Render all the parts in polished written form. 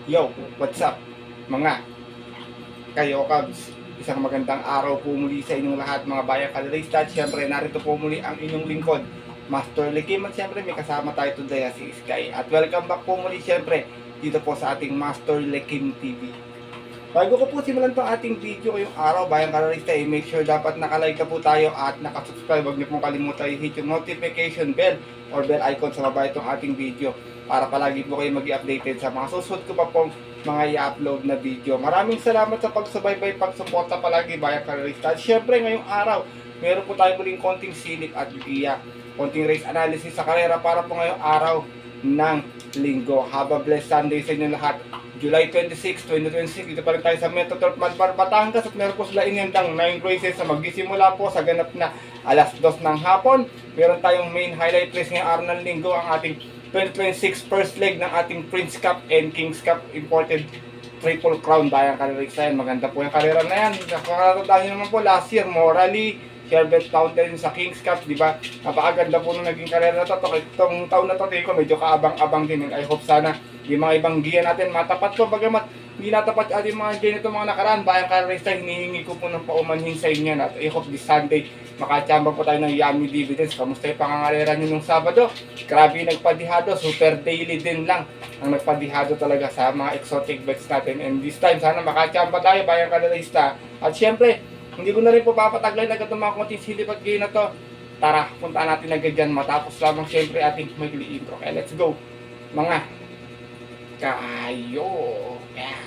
Yo, what's up mga kayo Cubs? Isang magandang araw po muli sa inyong lahat mga bayan kalorista. At syempre narito po muli ang inyong lingkod, Master Lekim. At syempre may kasama tayo today si Sky. At welcome back po muli syempre dito po sa ating Master Lekim TV. Bago ko po simulan itong ating video ngayong araw, bayan kalorista, make sure dapat nakalike na po tayo at nakasubscribe. Huwag niyo pong kalimutan i-hit yung notification bell or bell icon sa baba itong ating video para palagi po kayo mag-i-updated sa mga susunod ko pa pong mga i-upload na video. Maraming salamat sa pagsubaybay, pagsuporta palagi bayan kalorista. At syempre ngayong araw, meron po tayo muling konting silip at konting race analysis sa karera para po ngayong araw ng linggo. Have a blessed Sunday sa inyo lahat. July 26, 2026, dito pa rin tayo sa Metro Turf Malbar, Batangas, at meron po sila inendang 9 races na magsisimula po sa ganap na alas 2 ng hapon. Meron tayong main highlight race ngayong araw ng linggo, ang ating 2026 first leg ng ating Prince Cup and Kings Cup imported Triple Crown bayang kalorista yan. Maganda po yung karera na yan. Nakakatandaan naman po last year, Morally, Sherbet Fountain sa Kings Cup, di ba? Napakaganda po nung naging karera na to. Itong taon na to, ko medyo kaabang-abang din. I hope sana yung mga ibang giya natin matapat po. Bagamat hindi natapat ating mga giya nito mga nakaraan, bayang kalorista, hinihingi ko po ng paumanhin sa inyo. At I hope this Sunday, makachamba po tayo ng yummy dividends. Kamusta yung pangangalera nyo nung Sabado? Grabe nagpadihado, super daily din lang ang nagpadihado talaga sa mga exotic bets natin. And this time, sana makachamba tayo bayang kalorista. At syempre, hindi ko na rin po papataglay na itong mga konting silip at gain na to. Tara, puntaan natin agad dyan matapos lamang syempre ating magli intro. Okay, let's go mga kayo. Yeah.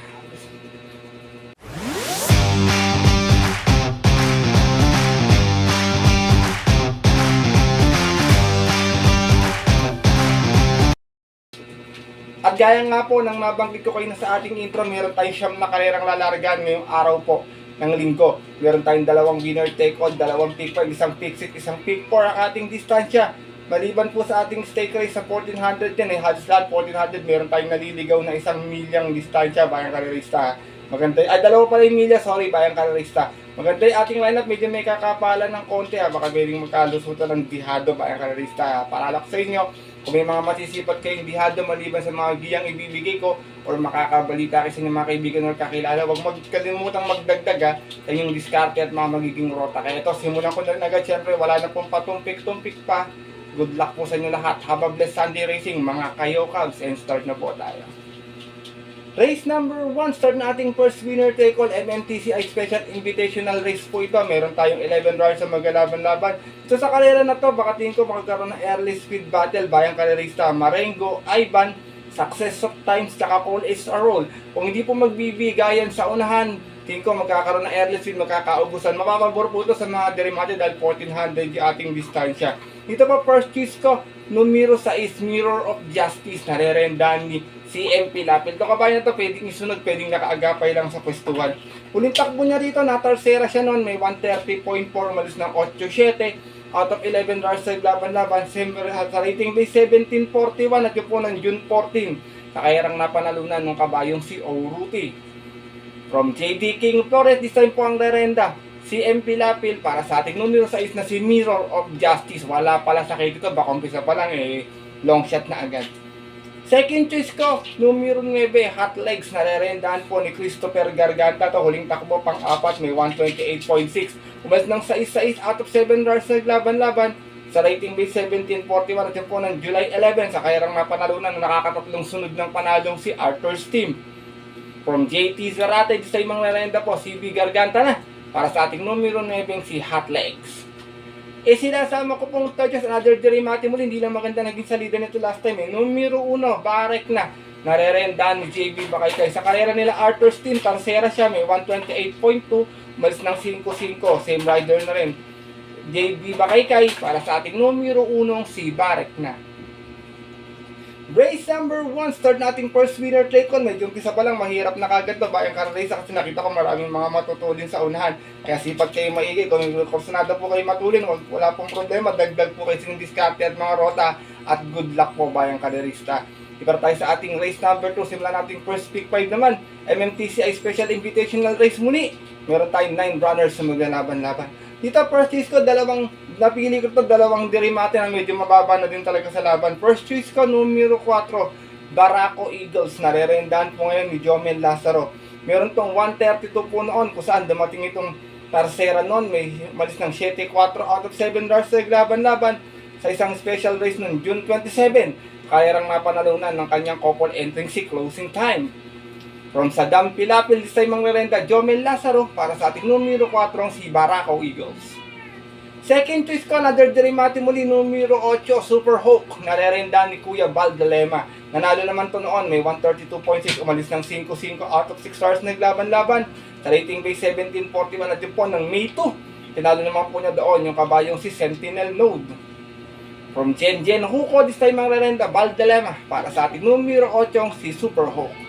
At gaya nga po ng nabanggit ko kayo na sa ating intro, meron tayong siyam na karerang lalargan ngayong araw po ng linggo. Meron tayong dalawang winner take all, dalawang pick 5, isang pick 6, isang pick 4 ang ating distansya. Maliban po sa ating stake race sa 1400 din, halos lahat 1400, meron tayong naliligaw na 1,000,000 distansya bayang kalorista. Maganda, dalawa pala yung milya, sorry, bayang kalorista. Maganda yung ating lineup, medyo may kakapalan ng konti, baka pwedeng magkalusutan ng dihado bayang kalorista. Paralak sa inyo, kung may mga masisipat kayong dihado maliban sa mga giyang ibibigay ko or makakabalita kayo sa inyong mga kaibigan or kakilala, huwag magkalimutang magdagdag sa inyong diskarte at mga magiging rota. Kaya ito, simulan ko na rin agad. Siyempre, wala na pong patumpik-tumpik pa. Good luck po sa inyo lahat. Have a blessed Sunday racing mga kayo Cubs, and start na po tayo. Race number 1, start na ating first winner take all, MMTCI Special Invitational Race po ito. Meron tayong 11 riders sa maglalaban-laban. So sa karera na to, baka tingin ko makakaroon ng early speed battle bayang kalerista. Marengo, Ivan, Success of Times, tsaka Paul is a roll. Kung hindi po magbibigayan sa unahan, tingin ko magkakaroon ng early speed, magkakaubusan. Mapapabor po ito sa mga derimate dahil 1400 yung ating distansya. Ito pa first choice ko, numero 6, Mirror of Justice, narerendahan ni CMP Lapil. Ito kabayan na ito, pwedeng isunod, pwedeng nakaagapay lang sa pwestuhan. Huling takbo niya rito, natarsera siya noon, may 130.4, malis ng 8.7, out of 11 runs sa laban-laban, sa rating base 1741 at yun po ng June 14, sa kayarang napanalunan ng kabayong si Oruti. From JD King Flores, this time po ang rerenda, CMP Lapil para sa ating numero 6 na si Mirror of Justice. Wala pala sa kay dito, baka umpisa pa lang long shot na agad. Second choice ko, numero 9, Hot Legs, narerendahan po ni Christopher Garganta. To huling takbo pang apat, may 128.6. Umas ng 6-6 out of 7 runs sa laban-laban. Sa rating base 1741 at yun po ng July 11 sa kayarang napanalunan na nakakatatlong sunod ng panalong si Arthur's team. From JT Zarate, sa imang narenda po, CB Garganta na para sa ating numero 9, si Hot Legs. Sinasama ko pong touches another Derimati muli, hindi lang maganda naging salida nito last time Numero 1, Barek na narerendahan ni JB Bakay sa karera nila Arthur's team. Tarsera siya, may 128.2, malis ng 5.5, same rider na rin JB Bakay para sa ating numero 1, si Barek na. Race number 1, start nating first winner take on. Medyo umpisa pa lang, mahirap na kagad to bayang karerisa kasi nakita ko maraming mga matutulin sa unahan. Kaya sipag kayo maigi, kung kursunada po kayo matulin, wala pong problema, dagdag po kayo sining diskarte at mga rota at good luck po bayang karerista. Ipara tayo sa ating race number 2, simulan nating first pick 5 naman, MMTCI Special Invitational Race muli. Meron tayong 9 runners sa maglalaban-laban. Dito first choice ko, napili ko to dalawang derimate na medyo mababa na din talaga sa laban. First choice ko, numero 4, Barako Eagles. Narerendahan po ngayon ni Jomel Lazaro. Meron tong 132 po noon kung saan dumating itong Tarsera noon. May malis ng 7-4 out of 7 runs sa laban-laban sa isang special race noong June 27. Kaya rang napanalunan ng kanyang couple entering si closing time. From Saddam Pilapil, this time manglerenda Jomel Lazaro para sa ating numero 4 si Barako Eagles. Second choice ko, another Jerimati muli, numero 8, Super Hawk. Narerenda ni Kuya Valdilema. Nanalo naman to noon, may 132.6, umalis ng 5-5 out of 6 stars naglaban-laban. Sa rating base 1741 at yun po ng May 2. Tinalo naman po niya doon yung kabayong si Sentinel Node. From Jen Huko, this time manglerenda Valdilema para sa ating numero 8 si Super Hawk.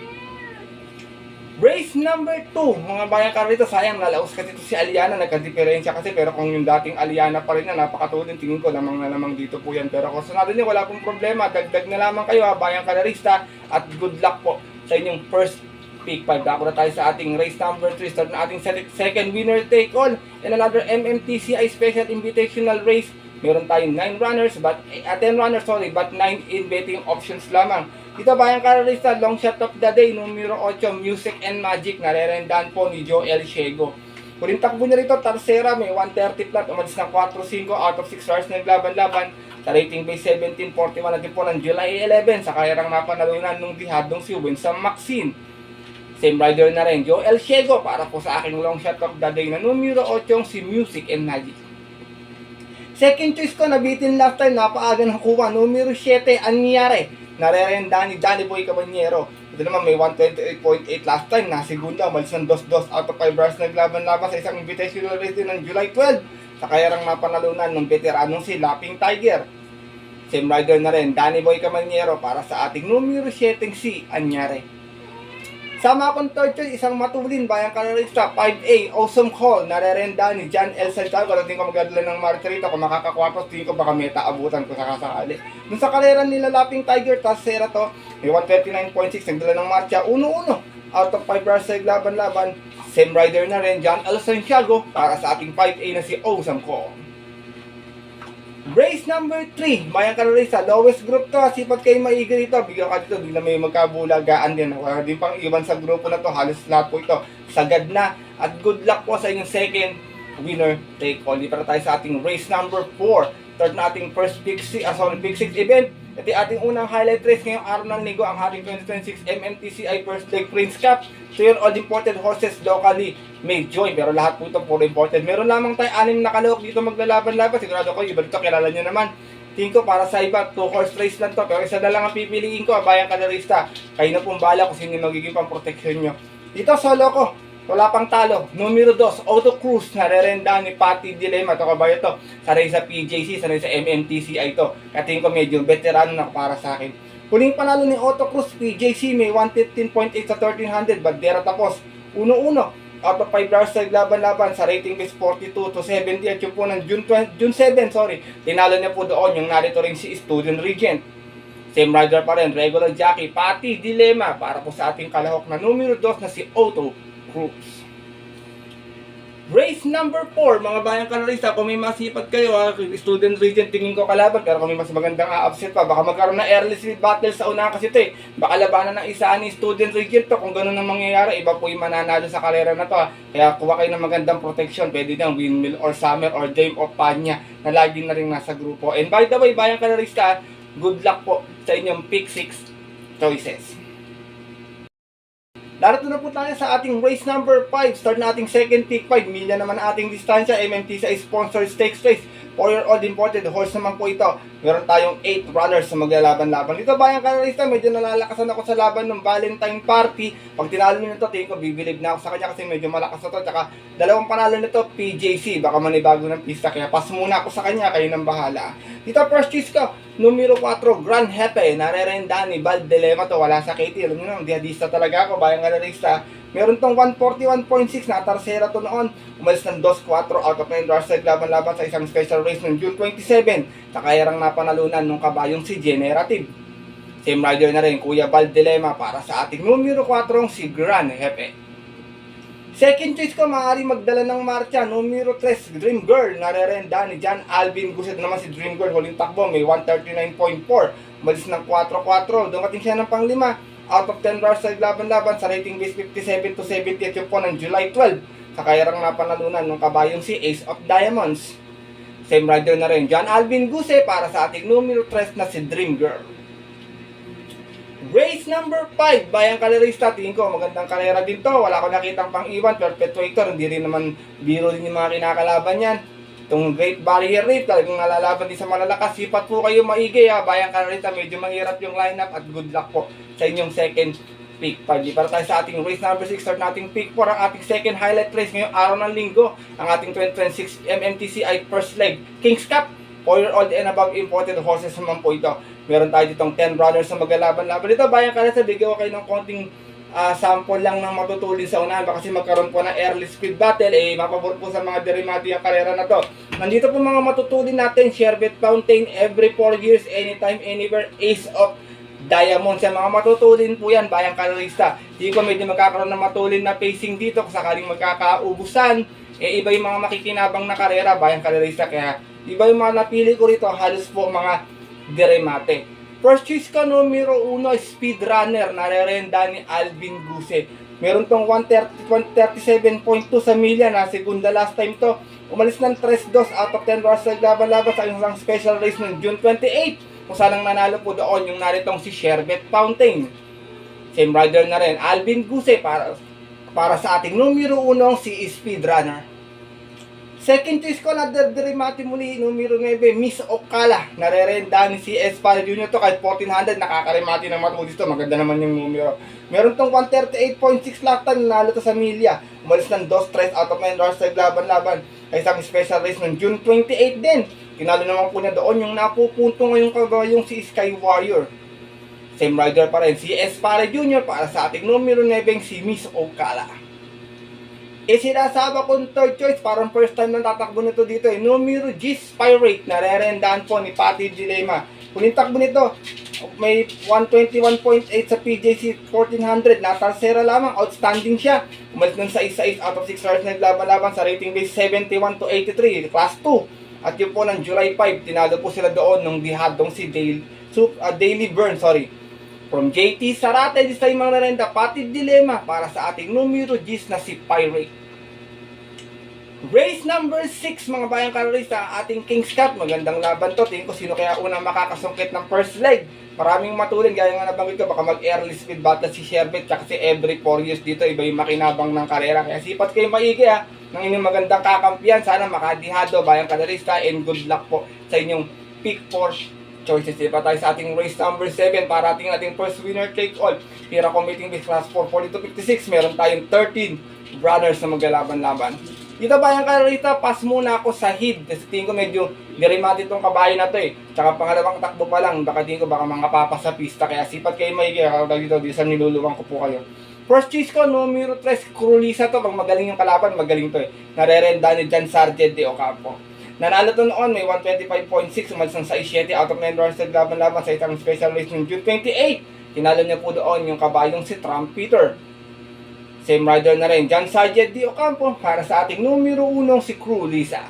Race number 2, mga bayan ka rito, sayang nalaos kasi ito si Aliana, nagka-diferensya kasi, pero kung yung dating Aliana pa rin na napakatulin, tingin ko lamang na lamang dito po yan. Pero kung sunado niyo, wala pong problema, dagdag na lamang kayo ha, bayan kalarista, at good luck po sa inyong first pick 5. Dako na tayo sa ating race number 3, start na ating second winner take all, and another MMTCI Special Invitational Race. Meron tayong 9 runners, 10 runners, but 9 in betting options lamang. Dito bayan kalarista, long shot of the day, numero 8, Music and Magic, narerendahan po ni Joel Shego. Huling takbo niya rito, Tarsera, may 130 flat, umalis ng 4-5 out of 6 stars naglaban-laban. Sa rating base 1741 natin po ng July 11, sa kayarang napanalunan nung dihadong si Winsome Maxine. Same rider na rin, Joel Shego, para po sa aking long shot of the day na numero 8, si Music and Magic. Second choice ko, nabitin last time, napaaga nakuha, numero 7, Anyare. Narerenda ni Danny Boy Caballero. Ito naman may 128.8 last time, nasigunda, umalis ng 2-2 out of 5 runs naglaban-laban sa isang invitational race din ng July 12. Sa kayarang napanalunan ng veteranong si Lapping Tiger. Same rider na rin, Danny Boy Caballero para sa ating numero 7 si Anyare. Sama akong third choice, isang matulin, bayan kalarista, 5A, Awesome Call, narerenda ni John L. Santiago. Tingin ko magdadala ng Margarita, kung makakakwapos, tingin ko baka meta abutan ko sa kasakali. Dun sa karera nila Lapping Tiger, Tarsera to, may 129.6, nagdala ng Marcha, 1-1, out of 5 runs sa laban-laban. Same rider na rin, John L. Santiago, para sa ating 5A na si Awesome Call. Race number 3, bayan kalarista, lowest group to, sipat kayo maigi dito, bigyan ka dito, bigla may magkabulagaan din, wala din pang iwan sa grupo na to, halos lahat po ito, sagad na, at good luck po sa inyong second winner take all. Dito tayo sa ating race number 4, start na ating first Big 6 event. Ito yung ating unang highlight race ngayong araw ng linggo, ang ating 2026 MMTCI First Leg Prince Cup. So yun, all imported horses locally may join, pero lahat po ito puro imported. Meron lamang tayo 6 na kalahok dito maglalaban-laban. Sigurado ko, iba dito, kilala nyo naman. Tingin ko para sa iba, 2 horse race lang to, pero isa na lang ang pipiliin ko, bayan kalarista. Kayo na pong bahala kung sino yung magiging pang protection nyo. Dito, solo ko. Wala pang talo. Numero 2, Auto Cruz, narerenda ni Patty Dilema. Ito kabayo to. Sanay sa PJC, sanay sa MMTCI to. Katingin ko medyo veteran na para sa akin. Huling panalo ni Auto Cruz, PJC, may 115.8 sa 1300. Bandera tapos. 1-1. Out of 5 hours sa laban-laban sa rating base 42 to 70. At yung po ng June 7, tinalo niya po doon yung narito rin si Student Regent. Same rider pa rin, regular jockey, Patty Dilema, para po sa ating kalahok na numero 2 na si Auto Cruz. Race number 4, mga bayan kalarista, kung may masipag kayo Student Regent tingin ko kalaban, pero kung may mas magandang upset pa, baka magkaroon na early seed battle sa unahan kasi ito baka labanan ng isa ni Student Regent to. Kung ganun ang mangyayari, iba po yung mananalo sa karera na to Kaya kuha kayo ng magandang protection, pwede nang Windmill or Summer or Dame of Panya na lagi na rin nasa grupo. And by the way, bayan kalarista, good luck po sa inyong pick 6 choices. Narito na po tayo sa ating race number 5. Start na ating second pick 5. Milya naman ating distansya. MMT sa sponsor stakes race. 4-year-old imported horse naman po ito. Meron tayong 8 runners sa maglalaban-laban. Dito bayan kalarista, medyo nalalakasan ako sa laban ng Valentine Party. Pag tinalo nyo nito, tingin ko bibilib na ako sa kanya kasi medyo malakas na to. Tsaka dalawang panalo nito, PJC. Baka manibago ng pista. Kaya pass muna ako sa kanya, kayo nang bahala. Dito first choice ko, numero 4, Grand Hepe. Narerenda ni Valdilema to. Wala sa KT. Alam nyo naman, dihadista talaga ako. Bayan kalarista. Meron tong 141.6 na Tarsera to noon. Umalis ng 2-4 out of 9 runs sa laban-laban sa isang special race ng June 27. Sa kayarang napanalunan ng kabayong si Generative. Same rider na rin, Kuya Valdilema, para sa ating numero 4, si Grand Hepe. Second choice ko, maaari magdala ng marcha, numero 3, Dream Girl, narerenda ni John Alvin Guset naman si Dream Girl, huling takbo, may 139.4, malis ng 4-4, dumating siya ng pang-5, out of 10 bars sa laban-laban, sa rating base 57 to 70 at yun po ng July 12, sa kayarang napanalunan ng kabayong si Ace of Diamonds. Same rider na rin, John Alvin Guset para sa ating numero 3 na si Dream Girl. Race number 5, Bayang Kalerista, tingin ko magandang karera din to. Wala ko nakitang pang-iwan, perpetuator, hindi rin naman biro din yung mga kinakalaban yan. Itong Great Barrier Reef, talagang nalalaban din sa malalakas. Sipat po kayo maigi ha, Bayang Kalerista, medyo mahirap yung lineup at good luck po sa inyong second pick 5. Di para tayo sa ating race number 6, start nating pick 4, ang ating second highlight race ngayong araw ng linggo. Ang ating 2026 MMTCI first leg, Kings Cup. 4-year-old and above imported horses naman po ito. Meron tayo ditong 10 runners na maglalaban-laban dito. Bayang Kalerista, bigyan ko kayo ng konting sample lang ng matutulin sa unahan. Baka kasi magkaroon po ng early speed battle. Mapabor po sa mga derimado yung karera na to. Nandito po mga matutulin natin. Sherbet Fountain, every 4 years, anytime, anywhere, Ace of Diamonds. Yan, mga matutulin po yan, Bayang Kalerista. Hindi ko medyo magkakaroon ng matulin na pacing dito. Kung sakaling magkakaubusan, iba yung mga makikinabang na karera, Bayang Kalerista. Kaya iba yung mga napili ko rito, halos po mga deremate. First choice ko, numero 1, Speedrunner, narerenda ni Alvin Guset. Meron tong 137.2 sa milya na segunda last time to. Umalis ng 3-2 out of 10 bars sa laban-laban sa isang special race ng June 28. Kung saan ang nanalo po doon yung naritong si Sherbet Fountain. Same rider na rin, Alvin Guset para sa ating numero 1, si Speedrunner. Second choice ko na derimati muli, numero 9, Miss Ocala. Narerenda ni si Espal Jr. to kahit 1400, nakakarimati ng matudis to. Maganda naman yung numero. Meron tong 138.6 last time, nanalo to sa milya. Umalis ng 2-3 out of 9 hours sa laban-laban. Ay isang special race ng June 28 din. Tinalo naman po niya doon yung napupunto ngayong kabayong si Sky Warrior. Same rider pa rin, si Espal Jr. para sa ating numero 9, si Miss Ocala. Sinasaba kong third choice, parang first time nang tatakbo nito dito numero G, Spirate, narerendaan po ni Patty Dilema. Huling takbo nito, may 121.8 sa PJC 1400, natalsera lamang, outstanding siya. Umalis ng 6-6 out of 6 stars na naglaban-laban sa rating base 71 to 83, class 2. At yun po ng July 5, tinalo po sila doon nung dihadong si Daily Burn, From JT Sarate, this time mga narenda, Patty Dilema para sa ating numero G na si Pirate. Race number 6, mga Bayang Kalerista, ating Kings Cup. Magandang laban to. Tingin ko sino kaya unang makakasungkit ng first leg. Maraming matulin, gaya nga nabanggit ko, baka mag-early speed battle si Sherbet, kasi every 4 years dito, iba yung makinabang ng karera. Kaya sipat kayo maigi ng inyong magandang kakampiyan. Sana makadihado, Bayang Kalerista, and good luck po sa inyong pick 4 choices. Diba tayo sa ating race number 7 para ating first winner take all. Pira committing base class 4, 42-56. Meron tayong 13 runners na maglalaban-laban. Dito Bayang Kalerista, pass muna ako sa head. Kasi tingin ko medyo derimati itong kabayo na to Tsaka pangalawang takbo pa lang, baka tingin ko baka mga papa sa pista. Kaya sipat kayo maigi. Dito sa niluluwang ko po kayo. First choice ko, numero 3, Crulisa to. Pag magaling yung kalaban, magaling to Narerenda ni John Sargent de Ocampo. Nanalo to noon, may 125.6, umalis ng 6-7 out of 9 runs naglaban-laban sa isang special race ng June 28. Tinalo niya po doon yung kabayong si Trumpeter. Same rider na rin, John Sargent de Ocampo para sa ating numero 1, si Crulisa.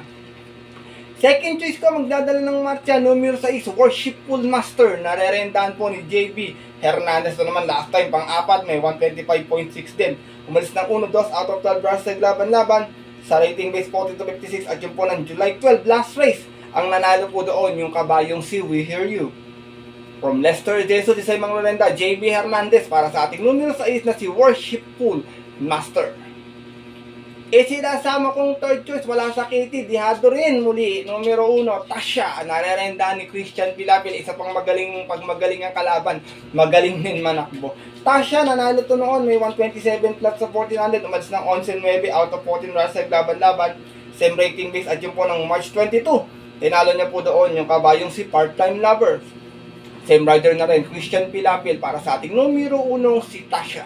Second choice ko, magdadala ng marcha, numero 6, Worshipful Master. Narerendaan po ni JB Hernandez to naman last time, pang-apat, may 125.6 din. Umalis ng 1-2 out of 12 runs naglaban-laban sa rating base 40-56 at yun po ng July 12 last race. Ang nanalo po doon yung kabayong si We Hear You. From Lester Jesus, isa yung mga renda, JB Hernandez para sa ating numero 6 na si Worshipful Master. Sinasama kong third choice, wala sa Kitty, dihado rin muli. Numero 1, Tasha, narerenda ni Christian Pilapil, isa pang magaling, pag magaling ang kalaban, magaling din manakbo. Tasha, nanalo to noon, may 127 plus sa 1400, umalis ng 11-9 out of 14 runs sa laban-laban. Same rating base at yun po ng March 22. Tinalo niya po doon yung kabayong si Part-Time Lover. Same rider na rin, Christian Pilapil para sa ating numero 1, si Tasha.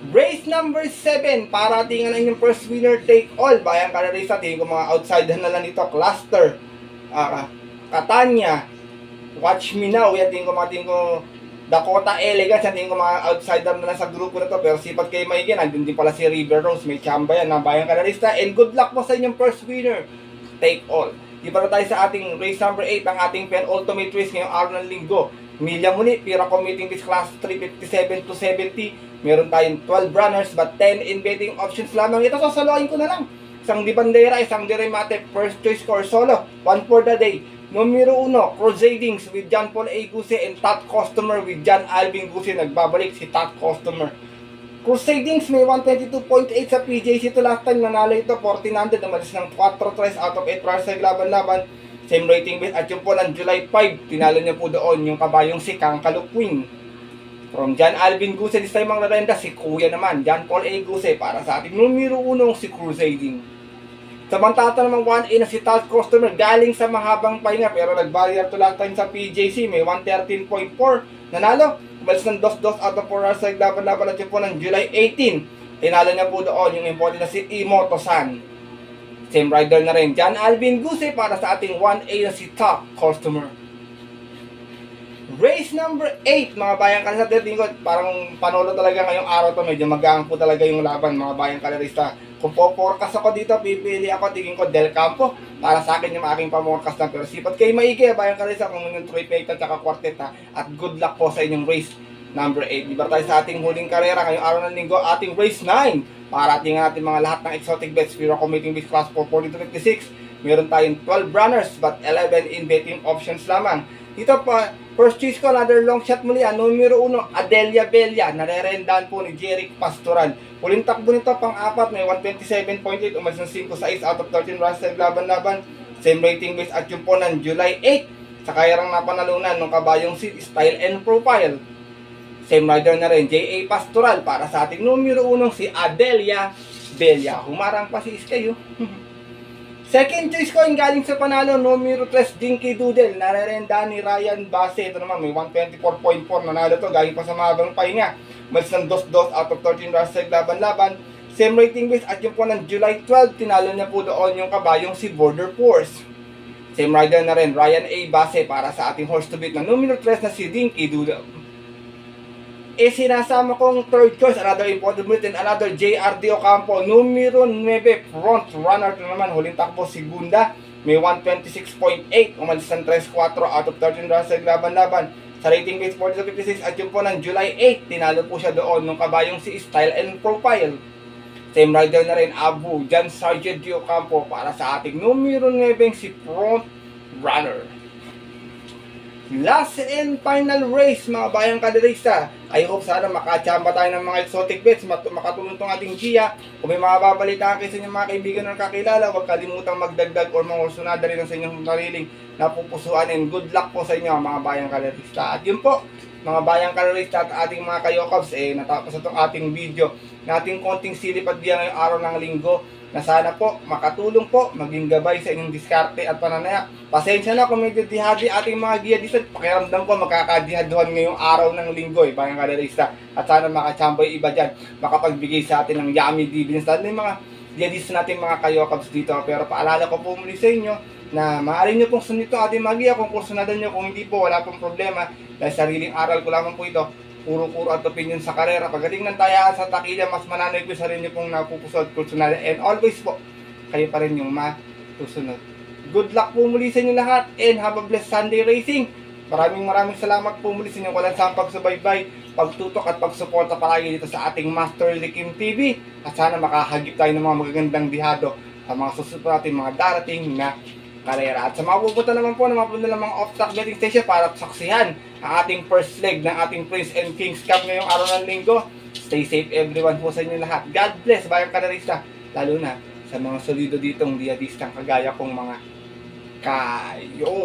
Race number 7, para tingnan ang inyong first winner take all. Bayang Kalerista, tingin ko mga outsider na lang dito. Cluster, Catania, Watch Me Now. Yan, tingin ko Dakota Elegance, yan tingin ko mga outsider na lang sa grupo na to, pero sipat kayo maigi, nandun din pala si River Rose, may chamba yan, ng Bayang Kalerista, and good luck po sa inyong first winner, take all. Di para tayo sa ating race number 8, ang ating penultimate race ngayong araw ng linggo. Milya muli, Pira committing this class 357 to 70, meron tayong 12 runners, but 10 in betting options lamang. Ito sasaloin ko na lang, isang di bandera, isang di remate, first choice score solo, 1 for the day. Numero 1, Crusadings with John Paul A. Guse and Top Customer with John Alvin Guse. Nagbabalik si Top Customer. Crusadings may 122.8 sa PJC to last time. Nanalo ito 1400. Umalis ng 4 tries out of 8 tries sa laban-laban. Same rating base. At yung po ng July 5, tinalo niya po doon yung kabayong si Kang Kalukwing. From John Alvin Guse, this time ang narenda si Kuya naman, John Paul A. Guse, para sa ating numero 1 si Crusading. Samantala namang 1A na si Top Customer, galing sa mahabang pahinga pero nag-barrier to last time sa PJC, may 113.4, nanalo, umalis ng 2-2 out of 4 hours sa laban-laban at yun po ng July 18, tinalo niya po doon yung important na si Imoto-san. Same rider na rin, John Alvin Guse, para sa ating 1A na si Top Customer. Race number 8, mga bayang kalerista, parang panolo talaga ngayong araw to, medyo magaan po talaga yung laban, mga bayang kalerista. Kung po-forecast ako dito, pipili ako, tingin ko Del Campo, para sa akin yung aking pa-forecast na, pero sipat kayo maigi, bayang kalerista, kung yung trifecta at saka quartet ha, at good luck po sa inyong race number 8. Iba tayo sa ating huling karera ngayong araw ng linggo, ating race 9, para tingnan natin mga lahat ng exotic bets, Pira committing base class for 40 to 56, meron tayong 12 runners, but 11 in betting options lamang. Dito pa, first choice ko, another long shot muli, numero 1, Adelia Bella, narerendahan po ni Jeric Pastoral. Huling takbo nito, pang-apat, may 127.8, umalis ng 5 out of 13 runs sa laban-laban. Same rating base at yung po ng July 8, sa kayarang napanalunan ng kabayong si Style and Profile. Same rider na rin, J.A. Pastoral, para sa ating numero 1, si Adelia Bella. Humarang pa si Iskayo. Second choice ko yung galing sa panalo, numero 3, Dinky Doodle, narerenda ni Ryan Base. Ito naman, may 124.4, nanalo to, galing pa sa mahabang pahinga. Malis ng 2-2 out of 13 runs sa laban-laban. Same rating base at yung po ng July 12, tinalo niya po doon yung kabayong si Border Force. Same rider na rin, Ryan A. Base, para sa ating horse to beat na numero 3 na si Dinky Doodle. Sinasama kong third choice, another important bulletin, another JRD Ocampo, numero 9, front runner to naman, huling takbo si Gunda, may 126.8, umalis ng 3-4 out of 13 runs sa laban-laban. Sa rating base 40-56 at yung po ng July 8, tinalo po siya doon nung kabayong si Style and Profile. Same rider na rin, Abu, John Sargent D. Ocampo, para sa ating numero 9, si front runner. Last and final race, mga bayang kalerista. I hope sana makachamba tayo ng mga exotic bets, makatulong tong ating Gia. Kung may mga babalitaan kayo sa inyong mga kaibigan na kakilala, huwag kalimutang magdagdag or mangursunada rin sa inyong sariling napupusuan, and good luck po sa inyo, mga bayang kalerista. At yun po, mga bayang kalerista at ating mga kayokabs, natapos itong ating video na ating konting silip at diya ngayong araw ng linggo, na sana po makatulong po, maging gabay sa inyong diskarte at pananaya. Pasensya na kung medyo dihadi ating mga giya dito. Pakiramdam ko magkakadihaduhan ngayong araw ng linggo, bayang kalerista. At sana makachamba yung iba dyan, makapagbigay sa atin ng yummy dividends. Lalo yung mga diyadis natin mga kayokabs dito. Pero paalala ko po muli sa inyo na maaari nyo pong sunod ito ating mga giya. Kung kursunadan nyo, kung hindi po, wala pong problema. Dahil sariling aral ko lamang po ito. Puro-puro at opinion sa karera. Pagdating ng tayaan sa takilya, mas mananay ko sa rin nyo pong napupusod, kursunada. And always po, kayo pa rin yung matusunod. Good luck po muli sa inyo lahat, and have a blessed Sunday racing. Maraming salamat po muli sa inyong kalansang pagsubaybay, pagtutok at pagsuporta palagi dito sa ating Master Likim TV. At sana makahagip tayo ng mga magagandang dihado sa mga susunod natin mga darating na karera. At sa mga pupunta naman po na mga mga off-track betting station para saksihan ang ating first leg ng ating Prince and Kings Cup ngayong araw ng linggo. Stay safe everyone po sa inyo lahat. God bless, bayang kalerista, lalo na sa mga solido ditong diyadistang kagaya kong mga kayo.